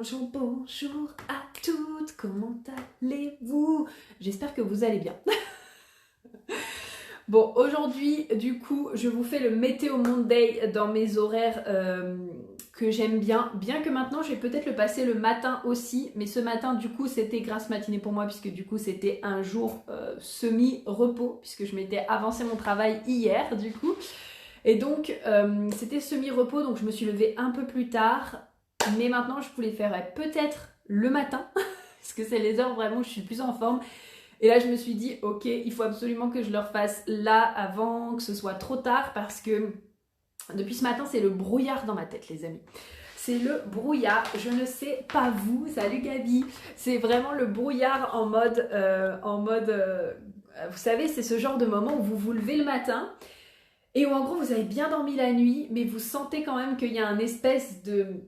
Bonjour, bonjour à toutes, comment allez-vous? J'espère que vous allez bien. Bon, aujourd'hui, du coup, je vous fais le Météo Monday dans mes horaires que j'aime bien. Bien que maintenant, je vais peut-être le passer le matin aussi. Mais ce matin, du coup, c'était grasse matinée pour moi puisque du coup, c'était un jour semi-repos puisque je m'étais avancé mon travail hier, du coup. Et donc, c'était semi-repos, donc je me suis levée un peu plus tard. Mais maintenant, je voulais faire peut-être le matin, parce que c'est les heures vraiment où je suis le plus en forme. Et là, je me suis dit, ok, il faut absolument que je le refasse là, avant que ce soit trop tard, parce que depuis ce matin, c'est le brouillard dans ma tête, les amis. C'est le brouillard, je ne sais pas vous, salut Gabi, c'est vraiment le brouillard en mode, vous savez, c'est ce genre de moment où vous vous levez le matin, et où en gros vous avez bien dormi la nuit, mais vous sentez quand même qu'il y a un espèce de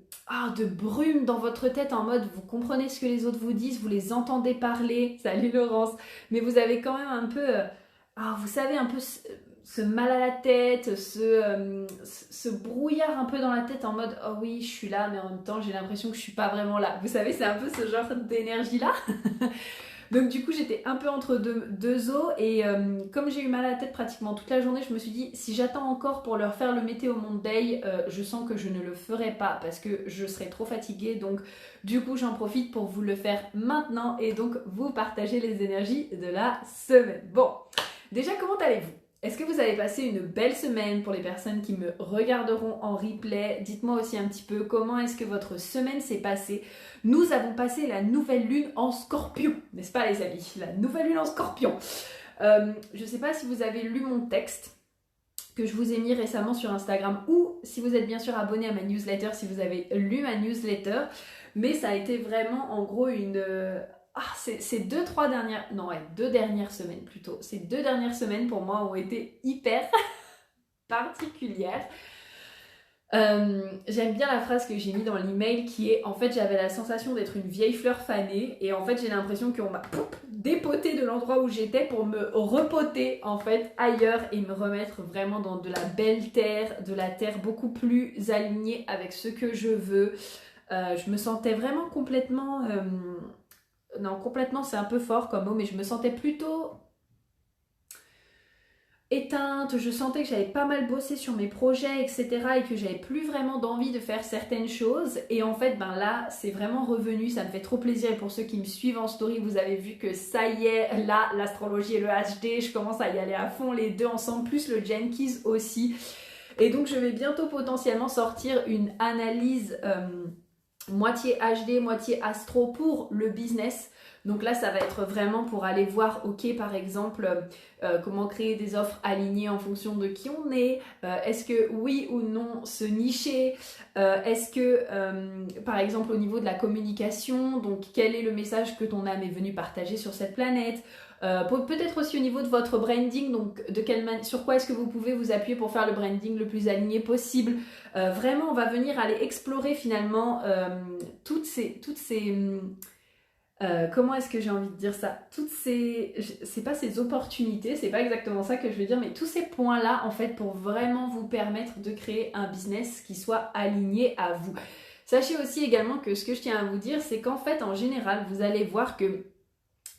brume dans votre tête en mode vous comprenez ce que les autres vous disent, vous les entendez parler, salut Laurence, mais vous avez quand même un peu, vous savez, un peu ce mal à la tête, ce brouillard un peu dans la tête en mode oh oui je suis là mais en même temps j'ai l'impression que je suis pas vraiment là. Vous savez, c'est un peu ce genre d'énergie là. Donc du coup j'étais un peu entre deux eaux et comme j'ai eu mal à la tête pratiquement toute la journée, je me suis dit si j'attends encore pour leur faire le Météo Monday, je sens que je ne le ferai pas parce que je serai trop fatiguée. Donc du coup j'en profite pour vous le faire maintenant et donc vous partager les énergies de la semaine. Bon, déjà comment allez-vous? Est-ce que vous avez passé une belle semaine? Pour les personnes qui me regarderont en replay, dites-moi aussi un petit peu comment est-ce que votre semaine s'est passée. Nous avons passé la nouvelle lune en Scorpion, n'est-ce pas les amis? La nouvelle lune en Scorpion. Je ne sais pas si vous avez lu mon texte que je vous ai mis récemment sur Instagram ou si vous êtes bien sûr abonné à ma newsletter, si vous avez lu ma newsletter. Mais ça a été vraiment en gros ces deux dernières semaines plutôt. Ces 2 dernières semaines pour moi ont été hyper particulières. J'aime bien la phrase que j'ai mis dans l'email qui est en fait j'avais la sensation d'être une vieille fleur fanée et en fait j'ai l'impression qu'on m'a dépoté de l'endroit où j'étais pour me repoter en fait ailleurs et me remettre vraiment dans de la belle terre, de la terre beaucoup plus alignée avec ce que je veux. Je me sentais vraiment complètement complètement c'est un peu fort comme mot, mais je me sentais plutôt éteinte, je sentais que j'avais pas mal bossé sur mes projets, etc. et que j'avais plus vraiment d'envie de faire certaines choses. Et en fait, là, c'est vraiment revenu, ça me fait trop plaisir. Et pour ceux qui me suivent en story, vous avez vu que ça y est, là, l'astrologie et le HD, je commence à y aller à fond, les deux ensemble, plus le Jenkins aussi. Et donc, je vais bientôt potentiellement sortir une analyse moitié HD, moitié astro pour le business. Donc là, ça va être vraiment pour aller voir, ok, par exemple, comment créer des offres alignées en fonction de qui on est. Est-ce que oui ou non se nicher? Est-ce que, par exemple, au niveau de la communication, donc quel est le message que ton âme est venue partager sur cette planète? Peut-être aussi au niveau de votre branding, donc sur quoi est-ce que vous pouvez vous appuyer pour faire le branding le plus aligné possible. Vraiment, on va venir aller explorer finalement toutes ces comment est-ce que j'ai envie de dire ça? C'est pas ces opportunités, c'est pas exactement ça que je veux dire, mais tous ces points-là, en fait, pour vraiment vous permettre de créer un business qui soit aligné à vous. Sachez aussi également que ce que je tiens à vous dire, c'est qu'en fait, en général, vous allez voir que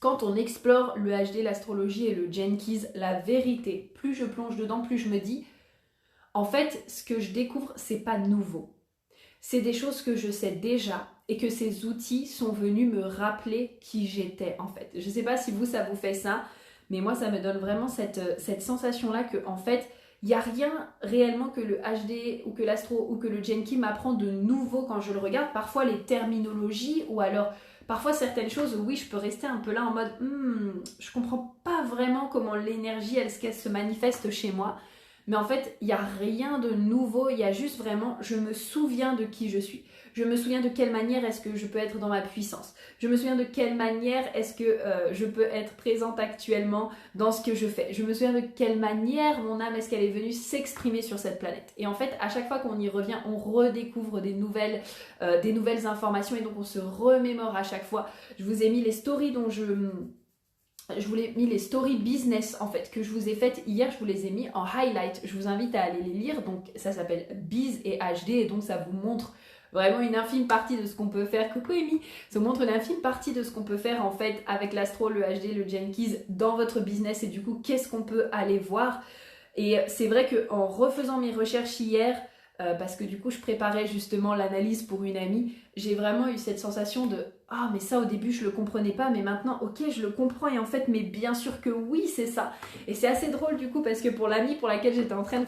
quand on explore le HD, l'astrologie et le Jenkins, la vérité, plus je plonge dedans, plus je me dis, en fait, ce que je découvre, c'est pas nouveau. C'est des choses que je sais déjà et que ces outils sont venus me rappeler qui j'étais en fait. Je ne sais pas si ça vous fait ça, mais moi ça me donne vraiment cette sensation-là que en fait, il n'y a rien réellement que le HD ou que l'astro ou que le Jenkins m'apprend de nouveau quand je le regarde. Parfois les terminologies ou alors parfois certaines choses où oui, je peux rester un peu là en mode je comprends pas vraiment comment l'énergie elle se manifeste chez moi. Mais en fait, il n'y a rien de nouveau, il y a juste vraiment, je me souviens de qui je suis. Je me souviens de quelle manière est-ce que je peux être dans ma puissance. Je me souviens de quelle manière est-ce que je peux être présente actuellement dans ce que je fais. Je me souviens de quelle manière mon âme est-ce qu'elle est venue s'exprimer sur cette planète. Et en fait, à chaque fois qu'on y revient, on redécouvre des nouvelles informations et donc on se remémore à chaque fois. Je vous ai mis les stories dont je vous ai mis les stories business en fait que je vous ai faites hier, je vous les ai mis en highlight. Je vous invite à aller les lire. Donc ça s'appelle Biz et HD et donc ça vous montre vraiment une infime partie de ce qu'on peut faire. Coucou Amy, ça vous montre une infime partie de ce qu'on peut faire en fait avec l'astro, le HD, le Jenkins dans votre business et du coup qu'est-ce qu'on peut aller voir. Et c'est vrai qu'en refaisant mes recherches hier, parce que du coup je préparais justement l'analyse pour une amie, j'ai vraiment eu cette sensation de ah mais ça au début je le comprenais pas, mais maintenant ok je le comprends et en fait mais bien sûr que oui c'est ça. Et c'est assez drôle du coup parce que pour l'amie pour laquelle j'étais en train de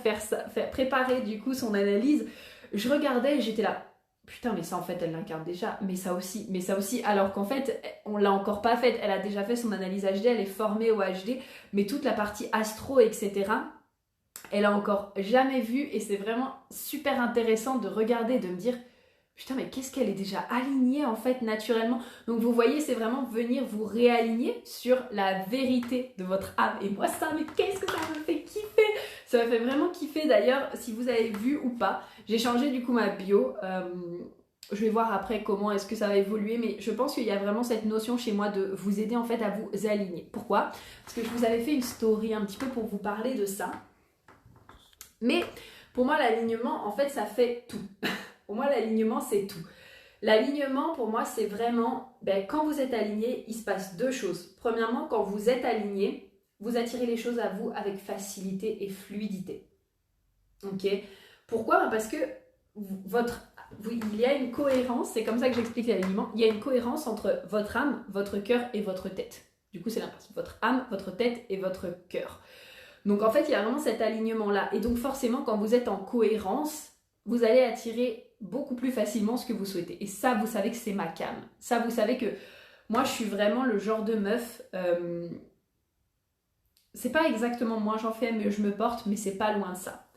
préparer du coup son analyse, je regardais et j'étais là putain mais ça en fait elle l'incarne déjà, mais ça aussi, alors qu'en fait on l'a encore pas faite, elle a déjà fait son analyse HD, elle est formée au HD, mais toute la partie astro etc. Elle a encore jamais vu et c'est vraiment super intéressant de regarder, de me dire putain mais qu'est-ce qu'elle est déjà alignée en fait naturellement. Donc vous voyez c'est vraiment venir vous réaligner sur la vérité de votre âme. Et moi ça mais qu'est-ce que ça me fait kiffer. Ça me fait vraiment kiffer d'ailleurs si vous avez vu ou pas. J'ai changé du coup ma bio. Je vais voir après comment est-ce que ça va évoluer, mais je pense qu'il y a vraiment cette notion chez moi de vous aider en fait à vous aligner. Pourquoi? Parce que je vous avais fait une story un petit peu pour vous parler de ça. Mais pour moi, l'alignement, en fait, ça fait tout. Pour moi, l'alignement, c'est tout. L'alignement, pour moi, c'est vraiment, quand vous êtes aligné, il se passe deux choses. Premièrement, quand vous êtes aligné, vous attirez les choses à vous avec facilité et fluidité. Ok? Pourquoi? Parce que il y a une cohérence, c'est comme ça que j'explique l'alignement, il y a une cohérence entre votre âme, votre cœur et votre tête. Du coup, c'est l'inverse. Votre âme, votre tête et votre cœur. Donc en fait, il y a vraiment cet alignement-là. Et donc forcément, quand vous êtes en cohérence, vous allez attirer beaucoup plus facilement ce que vous souhaitez. Et ça, vous savez que c'est ma came. Ça, vous savez que moi, je suis vraiment le genre de meuf... c'est pas exactement moi j'en fais, mais je me porte, mais c'est pas loin de ça.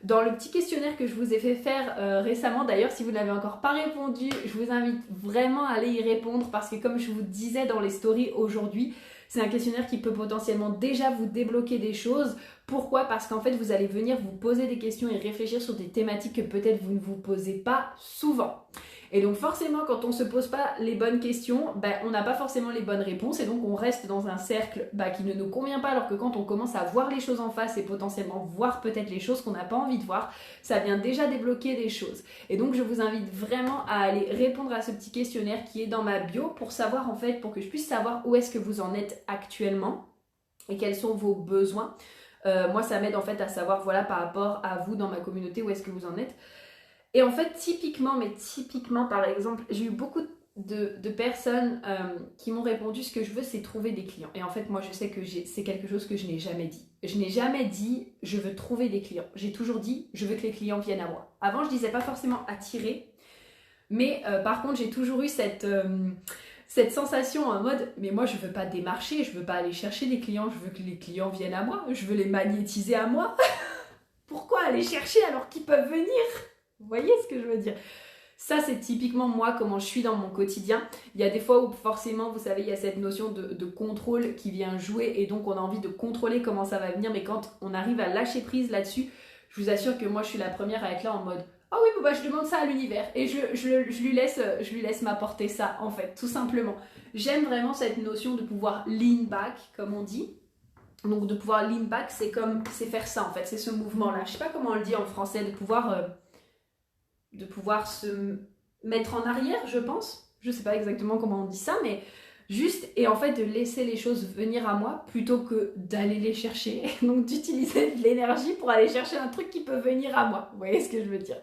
Dans le petit questionnaire que je vous ai fait faire récemment, d'ailleurs, si vous n'avez encore pas répondu, je vous invite vraiment à aller y répondre parce que comme je vous disais dans les stories aujourd'hui, c'est un questionnaire qui peut potentiellement déjà vous débloquer des choses. Pourquoi? Parce qu'en fait, vous allez venir vous poser des questions et réfléchir sur des thématiques que peut-être vous ne vous posez pas souvent. Et donc forcément, quand on ne se pose pas les bonnes questions, on n'a pas forcément les bonnes réponses et donc on reste dans un cercle qui ne nous convient pas, alors que quand on commence à voir les choses en face et potentiellement voir peut-être les choses qu'on n'a pas envie de voir, ça vient déjà débloquer des choses. Et donc je vous invite vraiment à aller répondre à ce petit questionnaire qui est dans ma bio pour savoir en fait, pour que je puisse savoir où est-ce que vous en êtes actuellement et quels sont vos besoins. Moi ça m'aide en fait à savoir voilà par rapport à vous dans ma communauté où est-ce que vous en êtes. Et en fait, typiquement, par exemple, j'ai eu beaucoup de personnes qui m'ont répondu ce que je veux, c'est trouver des clients. Et en fait, moi, je sais que c'est quelque chose que je n'ai jamais dit. Je n'ai jamais dit je veux trouver des clients. J'ai toujours dit je veux que les clients viennent à moi. Avant, je disais pas forcément attirer, mais par contre, j'ai toujours eu cette sensation en mode mais moi, je veux pas démarcher, je veux pas aller chercher des clients, je veux que les clients viennent à moi, je veux les magnétiser à moi. Pourquoi aller chercher alors qu'ils peuvent venir ? Vous voyez ce que je veux dire? Ça, c'est typiquement moi, comment je suis dans mon quotidien. Il y a des fois où forcément, vous savez, il y a cette notion de contrôle qui vient jouer et donc on a envie de contrôler comment ça va venir. Mais quand on arrive à lâcher prise là-dessus, je vous assure que moi, je suis la première à être là en mode « Ah oui, je demande ça à l'univers et je lui laisse m'apporter ça, en fait, tout simplement. » J'aime vraiment cette notion de pouvoir lean back, comme on dit. Donc de pouvoir lean back, c'est faire ça, en fait, c'est ce mouvement-là. Je sais pas comment on le dit en français, de pouvoir se mettre en arrière, je pense. Je sais pas exactement comment on dit ça, mais juste, et en fait de laisser les choses venir à moi plutôt que d'aller les chercher. Donc d'utiliser de l'énergie pour aller chercher un truc qui peut venir à moi. Vous voyez ce que je veux dire?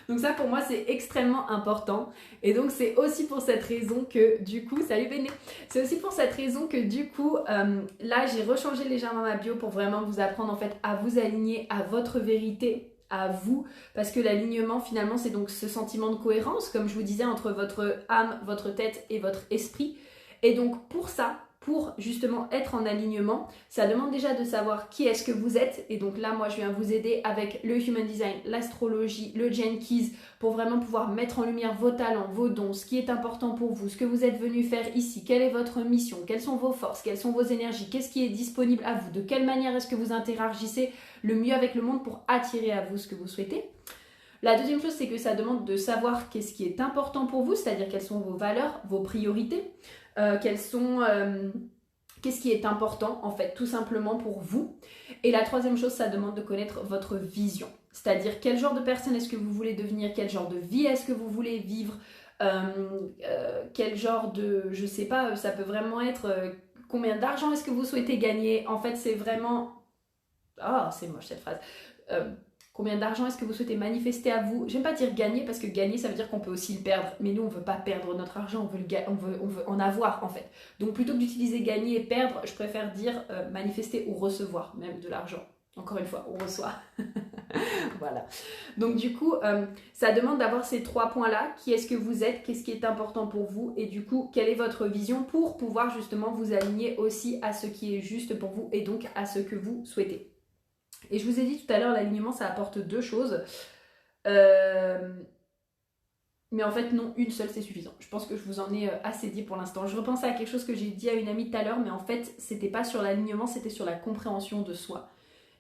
Donc ça pour moi c'est extrêmement important. Et donc c'est aussi pour cette raison que du coup, salut Béné, c'est aussi pour cette raison que du coup, là j'ai rechangé légèrement ma bio pour vraiment vous apprendre en fait à vous aligner à votre vérité, à vous, parce que l'alignement finalement c'est donc ce sentiment de cohérence comme je vous disais entre votre âme, votre tête et votre esprit. Et donc pour ça, pour justement être en alignement, ça demande déjà de savoir qui est-ce que vous êtes. Et donc là moi je viens vous aider avec le Human Design, l'astrologie, le Jenkins pour vraiment pouvoir mettre en lumière vos talents, vos dons, ce qui est important pour vous, ce que vous êtes venu faire ici, quelle est votre mission, quelles sont vos forces, quelles sont vos énergies, qu'est-ce qui est disponible à vous, de quelle manière est-ce que vous interagissez le mieux avec le monde pour attirer à vous ce que vous souhaitez. La deuxième chose, c'est que ça demande de savoir qu'est-ce qui est important pour vous, c'est-à-dire quelles sont vos valeurs, vos priorités, qu'est-ce qui est important en fait tout simplement pour vous. Et la troisième chose, ça demande de connaître votre vision. C'est-à-dire quel genre de personne est-ce que vous voulez devenir, quel genre de vie est-ce que vous voulez vivre, quel genre de, je sais pas, ça peut vraiment être combien d'argent est-ce que vous souhaitez gagner. En fait, c'est vraiment... Oh, c'est moche cette phrase. Combien d'argent est-ce que vous souhaitez manifester à vous? J'aime pas dire gagner parce que gagner ça veut dire qu'on peut aussi le perdre. Mais nous on veut pas perdre notre argent, on veut en avoir en fait. Donc plutôt que d'utiliser gagner et perdre, je préfère dire manifester ou recevoir même de l'argent. Encore une fois, on reçoit. Voilà. Donc du coup, ça demande d'avoir ces 3 points-là. Qui est-ce que vous êtes? Qu'est-ce qui est important pour vous? Et du coup, quelle est votre vision pour pouvoir justement vous aligner aussi à ce qui est juste pour vous et donc à ce que vous souhaitez. Et je vous ai dit tout à l'heure, l'alignement, ça apporte 2 choses. Mais en fait, non, une seule, c'est suffisant. Je pense que je vous en ai assez dit pour l'instant. Je repensais à quelque chose que j'ai dit à une amie tout à l'heure, mais en fait, c'était pas sur l'alignement, c'était sur la compréhension de soi.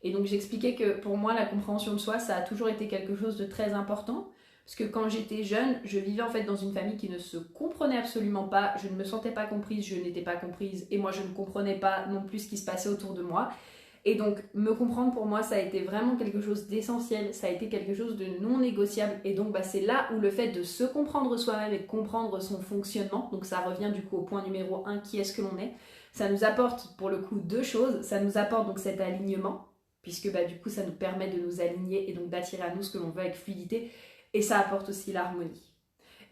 Et donc, j'expliquais que pour moi, la compréhension de soi, ça a toujours été quelque chose de très important. Parce que quand j'étais jeune, je vivais en fait dans une famille qui ne se comprenait absolument pas. Je ne me sentais pas comprise, je n'étais pas comprise. Et moi, je ne comprenais pas non plus ce qui se passait autour de moi. Et donc, me comprendre pour moi, ça a été vraiment quelque chose d'essentiel, ça a été quelque chose de non négociable. Et donc, c'est là où le fait de se comprendre soi-même et de comprendre son fonctionnement, donc ça revient du coup au point numéro 1, qui est-ce que l'on est, ça nous apporte pour le coup 2 choses. Ça nous apporte donc cet alignement, puisque du coup, ça nous permet de nous aligner et donc d'attirer à nous ce que l'on veut avec fluidité. Et ça apporte aussi l'harmonie.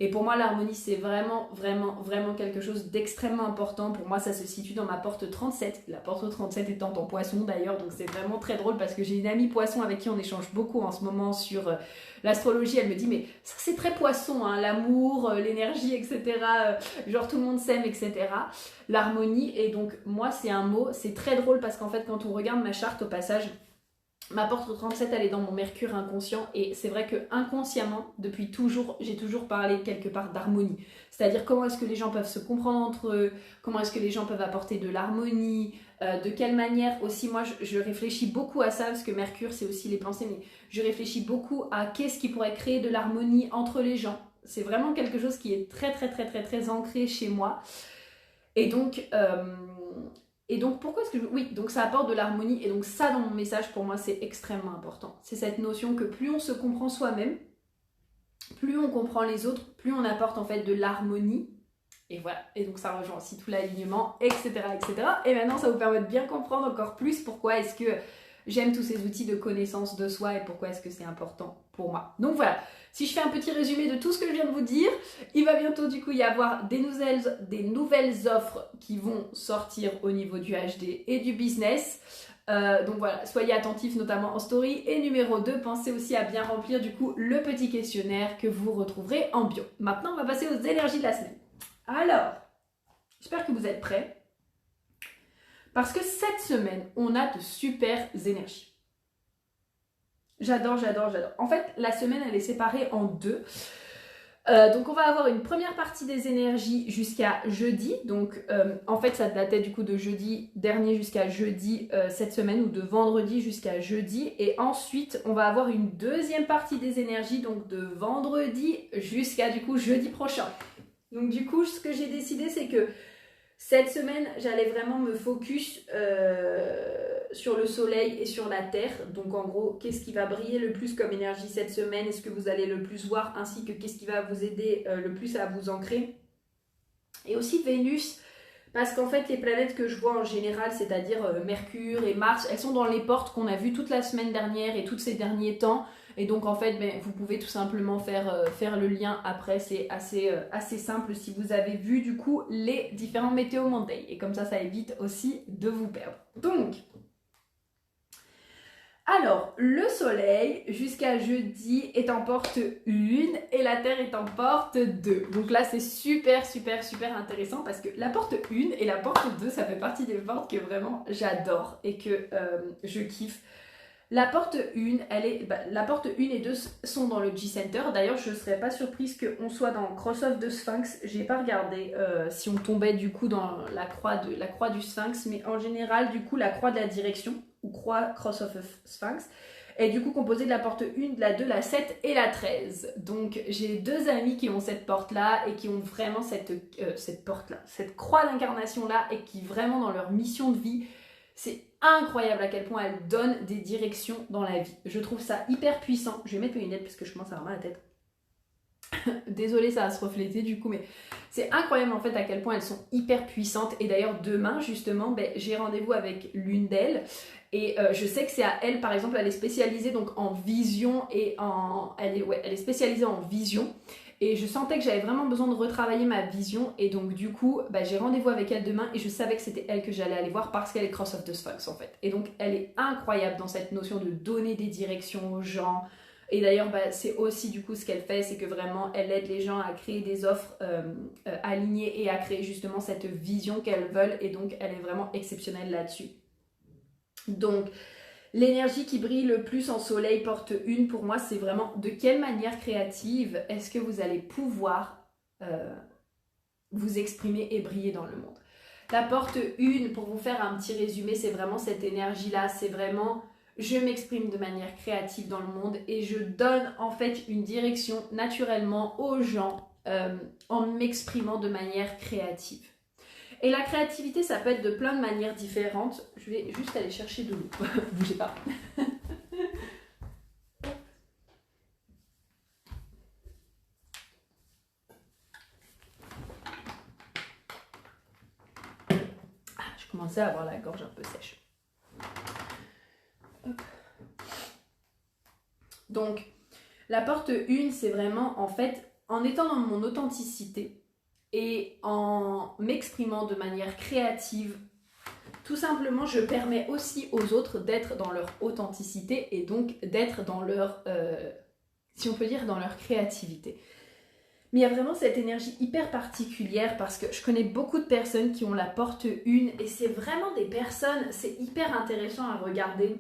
Et pour moi, l'harmonie, c'est vraiment, vraiment, vraiment quelque chose d'extrêmement important. Pour moi, ça se situe dans ma porte 37. La porte 37 étant en poisson d'ailleurs, donc c'est vraiment très drôle parce que j'ai une amie poisson avec qui on échange beaucoup en ce moment sur l'astrologie. Elle me dit, mais ça c'est très poisson, hein, l'amour, l'énergie, etc. Genre tout le monde s'aime, etc. L'harmonie, et donc moi, c'est un mot, c'est très drôle parce qu'en fait, quand on regarde ma charte au passage, ma porte 37, elle est dans mon Mercure inconscient et c'est vrai que inconsciemment, depuis toujours, j'ai toujours parlé quelque part d'harmonie. C'est-à-dire comment est-ce que les gens peuvent se comprendre entre eux, comment est-ce que les gens peuvent apporter de l'harmonie, de quelle manière aussi. Moi, je réfléchis beaucoup à ça parce que Mercure, c'est aussi les pensées, mais je réfléchis beaucoup à qu'est-ce qui pourrait créer de l'harmonie entre les gens. C'est vraiment quelque chose qui est très, très, très, très, très ancré chez moi. Et donc... pourquoi est-ce que oui, donc ça apporte de l'harmonie et donc ça dans mon message pour moi c'est extrêmement important. C'est cette notion que plus on se comprend soi-même, plus on comprend les autres, plus on apporte en fait de l'harmonie. Et voilà, et donc ça rejoint aussi tout l'alignement, etc., etc. Et maintenant ça vous permet de bien comprendre encore plus pourquoi est-ce que j'aime tous ces outils de connaissance de soi et pourquoi est-ce que c'est important pour moi. Donc voilà, si je fais un petit résumé de tout ce que je viens de vous dire, il va bientôt du coup y avoir des nouvelles offres qui vont sortir au niveau du HD et du business. Donc voilà, soyez attentifs notamment en story. Et numéro 2, pensez aussi à bien remplir du coup le petit questionnaire que vous retrouverez en bio. Maintenant, on va passer aux énergies de la semaine. Alors, j'espère que vous êtes prêts. Parce que cette semaine, on a de super énergies. J'adore, j'adore, j'adore. En fait, la semaine, elle est séparée en 2. Donc, on va avoir une première partie des énergies jusqu'à jeudi. Donc, en fait, ça datait du coup de jeudi dernier jusqu'à jeudi cette semaine ou de vendredi jusqu'à jeudi. Et ensuite, on va avoir une deuxième partie des énergies, donc de vendredi jusqu'à du coup jeudi prochain. Donc, du coup, ce que j'ai décidé, c'est que cette semaine, j'allais vraiment me focus sur le soleil et sur la terre. Donc en gros, qu'est-ce qui va briller le plus comme énergie cette semaine? Est-ce que vous allez le plus voir? Ainsi que qu'est-ce qui va vous aider le plus à vous ancrer? Et aussi Vénus, parce qu'en fait, les planètes que je vois en général, c'est-à-dire Mercure et Mars, elles sont dans les portes qu'on a vues toute la semaine dernière et tous ces derniers temps. Et donc en fait, vous pouvez tout simplement faire le lien après. C'est assez simple si vous avez vu du coup les différents Météo Monday. Et comme ça évite aussi de vous perdre. Donc, alors, le soleil jusqu'à jeudi est en porte 1 et la terre est en porte 2. Donc là, c'est super, super, super intéressant parce que la porte 1 et la porte 2, ça fait partie des portes que vraiment j'adore et que je kiffe. La porte 1, la porte 1 et 2 sont dans le G-Center. D'ailleurs, je ne serais pas surprise qu'on soit dans Cross of the Sphinx. J'ai pas regardé si on tombait du coup dans la croix du Sphinx, mais en général, du coup, la croix de la direction, ou croix Cross of the Sphinx, est du coup composée de la porte 1, de la 2, la 7 et la 13. Donc, j'ai 2 amis qui ont cette porte-là et qui ont vraiment cette porte-là, cette croix d'incarnation-là et qui vraiment dans leur mission de vie, C'est incroyable à quel point elle donne des directions dans la vie. Je trouve ça hyper puissant. Je vais mettre mes lunettes parce que je commence à avoir mal à la tête. Désolée, ça va se refléter du coup, mais c'est incroyable en fait à quel point elles sont hyper puissantes. Et d'ailleurs demain justement, j'ai rendez-vous avec l'une d'elles et je sais que c'est à elle, par exemple, elle est spécialisée donc en vision et elle est spécialisée en vision. Et je sentais que j'avais vraiment besoin de retravailler ma vision. Et donc du coup, j'ai rendez-vous avec elle demain et je savais que c'était elle que j'allais aller voir parce qu'elle est Cross of the Sphinx en fait. Et donc elle est incroyable dans cette notion de donner des directions aux gens. Et d'ailleurs, c'est aussi du coup ce qu'elle fait, c'est que vraiment elle aide les gens à créer des offres alignées et à créer justement cette vision qu'elles veulent. Et donc elle est vraiment exceptionnelle là-dessus. Donc l'énergie qui brille le plus en soleil porte une, pour moi, c'est vraiment de quelle manière créative est-ce que vous allez pouvoir vous exprimer et briller dans le monde. La porte une, pour vous faire un petit résumé, c'est vraiment cette énergie-là, c'est vraiment je m'exprime de manière créative dans le monde et je donne en fait une direction naturellement aux gens en m'exprimant de manière créative. Et la créativité, ça peut être de plein de manières différentes. Je vais juste aller chercher de l'eau. Bougez pas. Je commençais à avoir la gorge un peu sèche. Hop. Donc, la porte 1, c'est vraiment en fait, en étant dans mon authenticité, et en m'exprimant de manière créative, tout simplement, je permets aussi aux autres d'être dans leur authenticité et donc d'être dans leur, si on peut dire, dans leur créativité. Mais il y a vraiment cette énergie hyper particulière parce que je connais beaucoup de personnes qui ont la porte 1 et c'est vraiment des personnes, c'est hyper intéressant à regarder.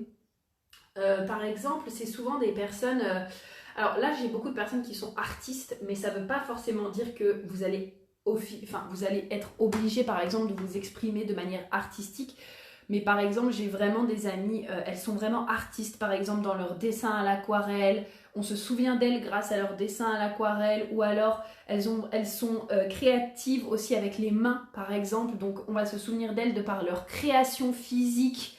Par exemple, c'est souvent des personnes... alors là, j'ai beaucoup de personnes qui sont artistes, mais ça ne veut pas forcément dire que vous allez être obligé par exemple de vous exprimer de manière artistique, mais par exemple j'ai vraiment des amies, elles sont vraiment artistes par exemple dans leur dessin à l'aquarelle, on se souvient d'elles grâce à leur dessin à l'aquarelle, ou alors elles sont créatives aussi avec les mains par exemple, donc on va se souvenir d'elles de par leur création physique.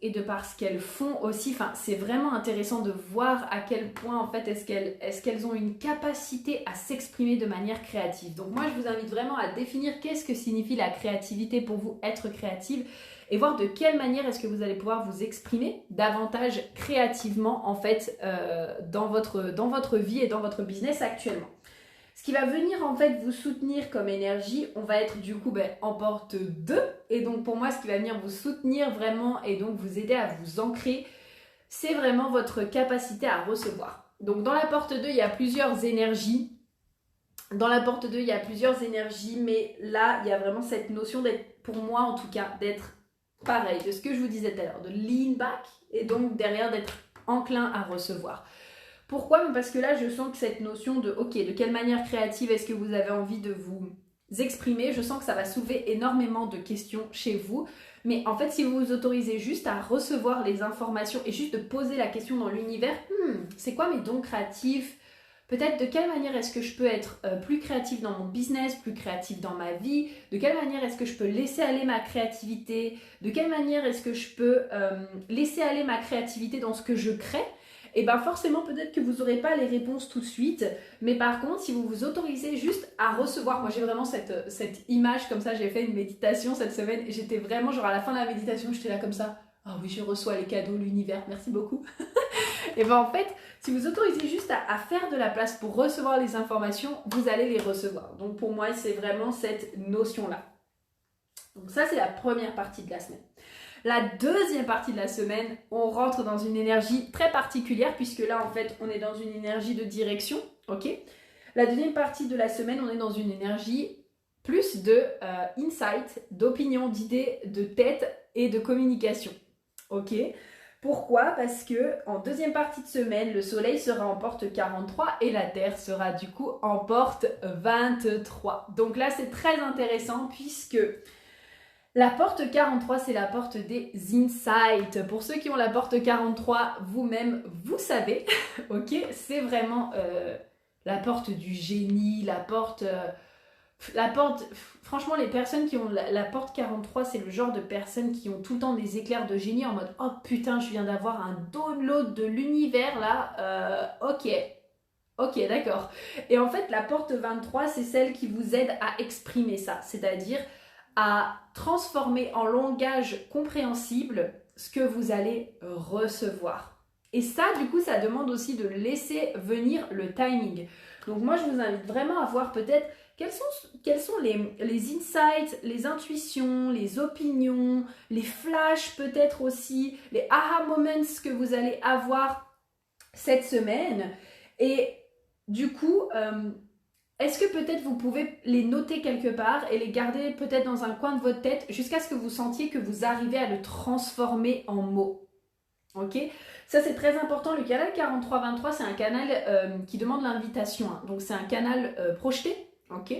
Et de par ce qu'elles font aussi, enfin, c'est vraiment intéressant de voir à quel point en fait est-ce qu'elles ont une capacité à s'exprimer de manière créative. Donc moi je vous invite vraiment à définir qu'est-ce que signifie la créativité pour vous, être créative, et voir de quelle manière est-ce que vous allez pouvoir vous exprimer davantage créativement en fait dans votre vie et dans votre business actuellement. Ce qui va venir en fait vous soutenir comme énergie, on va être du coup en porte 2. Et donc pour moi, ce qui va venir vous soutenir vraiment et donc vous aider à vous ancrer, c'est vraiment votre capacité à recevoir. Donc dans la porte 2, il y a plusieurs énergies. Dans la porte 2, il y a plusieurs énergies, mais là, il y a vraiment cette notion d'être, pour moi en tout cas, d'être pareil, de ce que je vous disais tout à l'heure, de lean back et donc derrière d'être enclin à recevoir. Pourquoi ? Parce que là, je sens que cette notion de, ok, de quelle manière créative est-ce que vous avez envie de vous exprimer, je sens que ça va soulever énormément de questions chez vous. Mais en fait, si vous vous autorisez juste à recevoir les informations et juste de poser la question dans l'univers, c'est quoi mes dons créatifs ? Peut-être de quelle manière est-ce que je peux être plus créative dans mon business, plus créative dans ma vie ? De quelle manière est-ce que je peux laisser aller ma créativité ? De quelle manière est-ce que je peux laisser aller ma créativité dans ce que je crée ? Et bien forcément, peut-être que vous n'aurez pas les réponses tout de suite, mais par contre, si vous vous autorisez juste à recevoir, moi j'ai vraiment cette image comme ça, j'ai fait une méditation cette semaine, et j'étais vraiment genre à la fin de la méditation, j'étais là comme ça, ah oui, je reçois les cadeaux, l'univers, merci beaucoup. Et bien en fait, si vous autorisez juste à faire de la place pour recevoir les informations, vous allez les recevoir. Donc pour moi, c'est vraiment cette notion-là. Donc ça, c'est la première partie de la semaine. La deuxième partie de la semaine, on rentre dans une énergie très particulière puisque là, en fait, on est dans une énergie de direction, ok ? La deuxième partie de la semaine, on est dans une énergie plus de insight, d'opinion, d'idées, de tête et de communication, ok ? Pourquoi ? Parce que en deuxième partie de semaine, le soleil sera en porte 43 et la Terre sera du coup en porte 23. Donc là, c'est très intéressant puisque... la porte 43, c'est la porte des insights. Pour ceux qui ont la porte 43, vous-même, vous savez, ok ? C'est vraiment la porte du génie, la porte La porte, franchement, les personnes qui ont la porte 43, c'est le genre de personnes qui ont tout le temps des éclairs de génie en mode oh putain, je viens d'avoir un download de l'univers là, ok. Ok, d'accord. Et en fait, la porte 23, c'est celle qui vous aide à exprimer ça, c'est-à-dire à transformer en langage compréhensible ce que vous allez recevoir. Et ça, du coup, ça demande aussi de laisser venir le timing. Donc moi, je vous invite vraiment à voir peut-être quels sont les insights, les intuitions, les opinions, les flashs peut-être aussi, les aha moments que vous allez avoir cette semaine. Et du coup, est-ce que peut-être vous pouvez les noter quelque part et les garder peut-être dans un coin de votre tête jusqu'à ce que vous sentiez que vous arrivez à le transformer en mots. Ok, ça c'est très important. Le canal 4323, c'est un canal qui demande l'invitation. Hein. Donc c'est un canal projeté. Ok,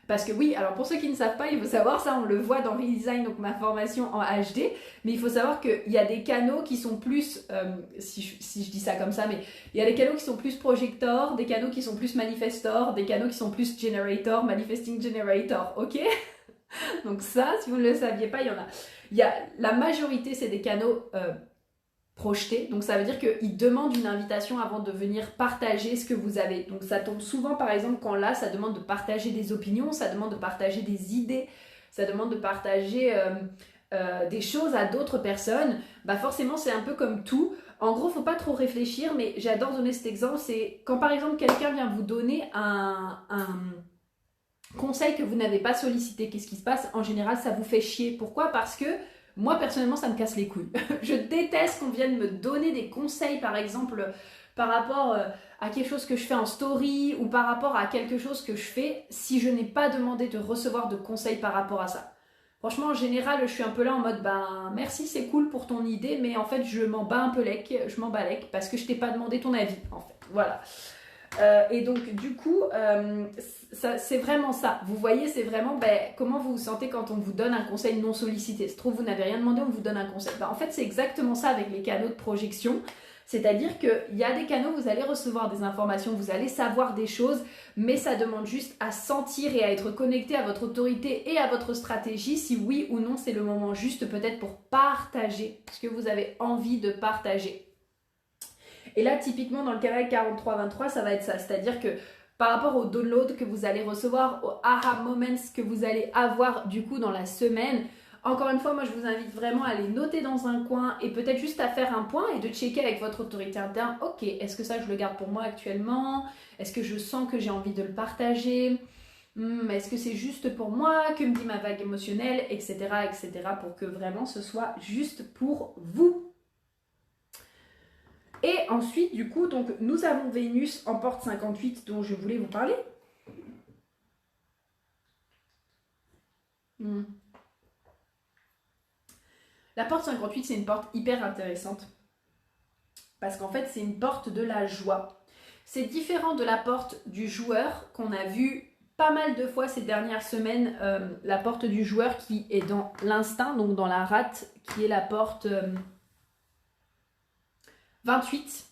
parce que oui, alors pour ceux qui ne savent pas, il faut savoir ça, on le voit dans Redesign, donc ma formation en HD, mais il faut savoir qu'il y a des canaux qui sont plus, si je dis ça comme ça, mais il y a des canaux qui sont plus projector, des canaux qui sont plus manifestor, des canaux qui sont plus generator, manifesting generator, ok. Donc ça, si vous ne le saviez pas, il y en a. La majorité, c'est des canaux projeté. Donc ça veut dire qu'il demande une invitation avant de venir partager ce que vous avez. Donc ça tombe souvent par exemple quand là ça demande de partager des opinions, ça demande de partager des idées, ça demande de partager des choses à d'autres personnes. Bah forcément c'est un peu comme tout. En gros faut pas trop réfléchir, mais j'adore donner cet exemple. C'est quand par exemple quelqu'un vient vous donner un conseil que vous n'avez pas sollicité. Qu'est-ce qui se passe? En général ça vous fait chier. Pourquoi? Parce que moi, personnellement, ça me casse les couilles. Je déteste qu'on vienne me donner des conseils, par exemple, par rapport à quelque chose que je fais en story ou par rapport à quelque chose que je fais si je n'ai pas demandé de recevoir de conseils par rapport à ça. Franchement, en général, je suis un peu là en mode, ben, merci, c'est cool pour ton idée, mais en fait, je m'en bats un peu lec, je m'en bats lec parce que je t'ai pas demandé ton avis, en fait. Voilà. Et donc, du coup, c'est vraiment ça. Vous voyez, c'est vraiment comment vous vous sentez quand on vous donne un conseil non sollicité. Se trouve, vous n'avez rien demandé, on vous donne un conseil. En fait, c'est exactement ça avec les canaux de projection. C'est-à-dire qu'il y a des canaux, vous allez recevoir des informations, vous allez savoir des choses, mais ça demande juste à sentir et à être connecté à votre autorité et à votre stratégie, si oui ou non c'est le moment juste peut-être pour partager ce que vous avez envie de partager. Et là, typiquement, dans le canal 4323, ça va être ça. C'est-à-dire que par rapport au download que vous allez recevoir, aux aha moments que vous allez avoir du coup dans la semaine, encore une fois, moi, je vous invite vraiment à les noter dans un coin et peut-être juste à faire un point et de checker avec votre autorité interne. Ok, est-ce que ça, je le garde pour moi actuellement? Est-ce que je sens que j'ai envie de le partager? Est-ce que c'est juste pour moi? Que me dit ma vague émotionnelle? Etc., etc. pour que vraiment ce soit juste pour vous. Et ensuite, du coup, donc, nous avons Vénus en porte 58 dont je voulais vous parler. La porte 58, c'est une porte hyper intéressante. Parce qu'en fait, c'est une porte de la joie. C'est différent de la porte du joueur qu'on a vu pas mal de fois ces dernières semaines. La porte du joueur qui est dans l'instinct, donc dans la rate, qui est la porte 28.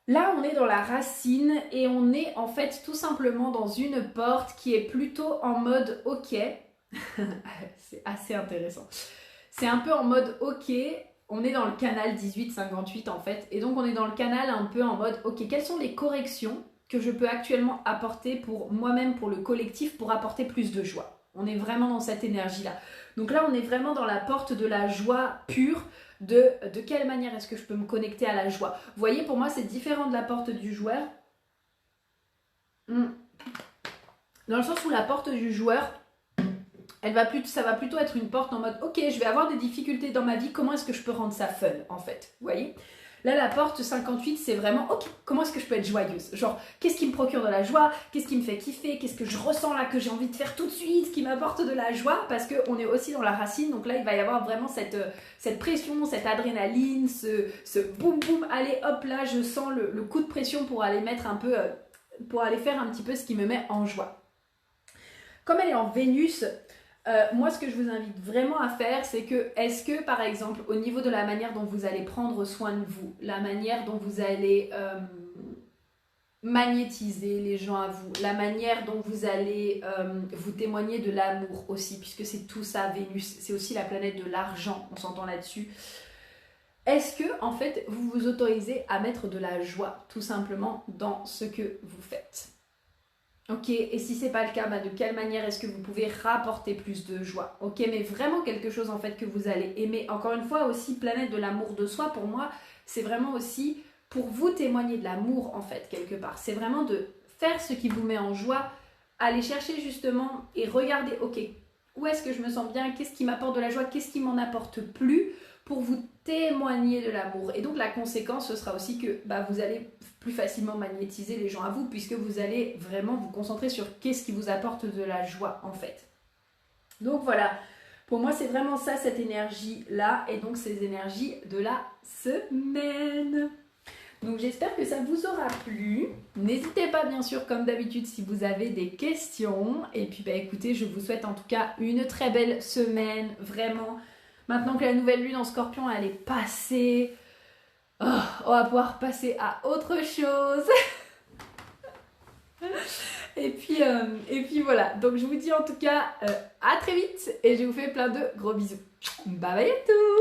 Là, on est dans la racine et on est en fait tout simplement dans une porte qui est plutôt en mode ok. C'est assez intéressant. C'est un peu en mode ok. On est dans le canal 1858 en fait. Et donc on est dans le canal un peu en mode ok, quelles sont les corrections que je peux actuellement apporter pour moi-même, pour le collectif, pour apporter plus de joie. On est vraiment dans cette énergie-là. Donc là, on est vraiment dans la porte de la joie pure. De quelle manière est-ce que je peux me connecter à la joie. Vous voyez, pour moi, c'est différent de la porte du joueur. Dans le sens où la porte du joueur, ça va plutôt être une porte en mode ok, je vais avoir des difficultés dans ma vie, comment est-ce que je peux rendre ça fun, en fait. Vous voyez ? Là, la porte 58, c'est vraiment ok, comment est-ce que je peux être joyeuse? Genre, qu'est-ce qui me procure de la joie? Qu'est-ce qui me fait kiffer? Qu'est-ce que je ressens là que j'ai envie de faire tout de suite, qui m'apporte de la joie? Parce qu'on est aussi dans la racine, donc là, il va y avoir vraiment cette pression, cette adrénaline, ce boum boum, allez hop, là, je sens le coup de pression pour aller mettre un peu, pour aller faire un petit peu ce qui me met en joie. Comme elle est en Vénus, moi, ce que je vous invite vraiment à faire, c'est que, est-ce que, par exemple, au niveau de la manière dont vous allez prendre soin de vous, la manière dont vous allez magnétiser les gens à vous, la manière dont vous allez vous témoigner de l'amour aussi, puisque c'est tout ça, Vénus, c'est aussi la planète de l'argent, on s'entend là-dessus. Est-ce que, en fait, vous vous autorisez à mettre de la joie, tout simplement, dans ce que vous faites? Ok, et si c'est pas le cas, de quelle manière est-ce que vous pouvez rapporter plus de joie? Ok, mais vraiment quelque chose, en fait, que vous allez aimer. Encore une fois, aussi, planète de l'amour de soi, pour moi, c'est vraiment aussi pour vous témoigner de l'amour, en fait, quelque part. C'est vraiment de faire ce qui vous met en joie, aller chercher justement et regarder, ok, où est-ce que je me sens bien, qu'est-ce qui m'apporte de la joie, qu'est-ce qui m'en apporte plus, pour vous témoigner de l'amour. Et donc la conséquence, ce sera aussi que vous allez plus facilement magnétiser les gens à vous, puisque vous allez vraiment vous concentrer sur qu'est-ce qui vous apporte de la joie, en fait. Donc voilà, pour moi, c'est vraiment ça, cette énergie-là, et donc ces énergies de la semaine. Donc j'espère que ça vous aura plu. N'hésitez pas, bien sûr, comme d'habitude, si vous avez des questions. Et puis écoutez, je vous souhaite en tout cas une très belle semaine, vraiment. Maintenant que la nouvelle lune en Scorpion, elle est passée, on va pouvoir passer à autre chose. Et puis voilà, donc je vous dis en tout cas à très vite et je vous fais plein de gros bisous. Bye bye à tous.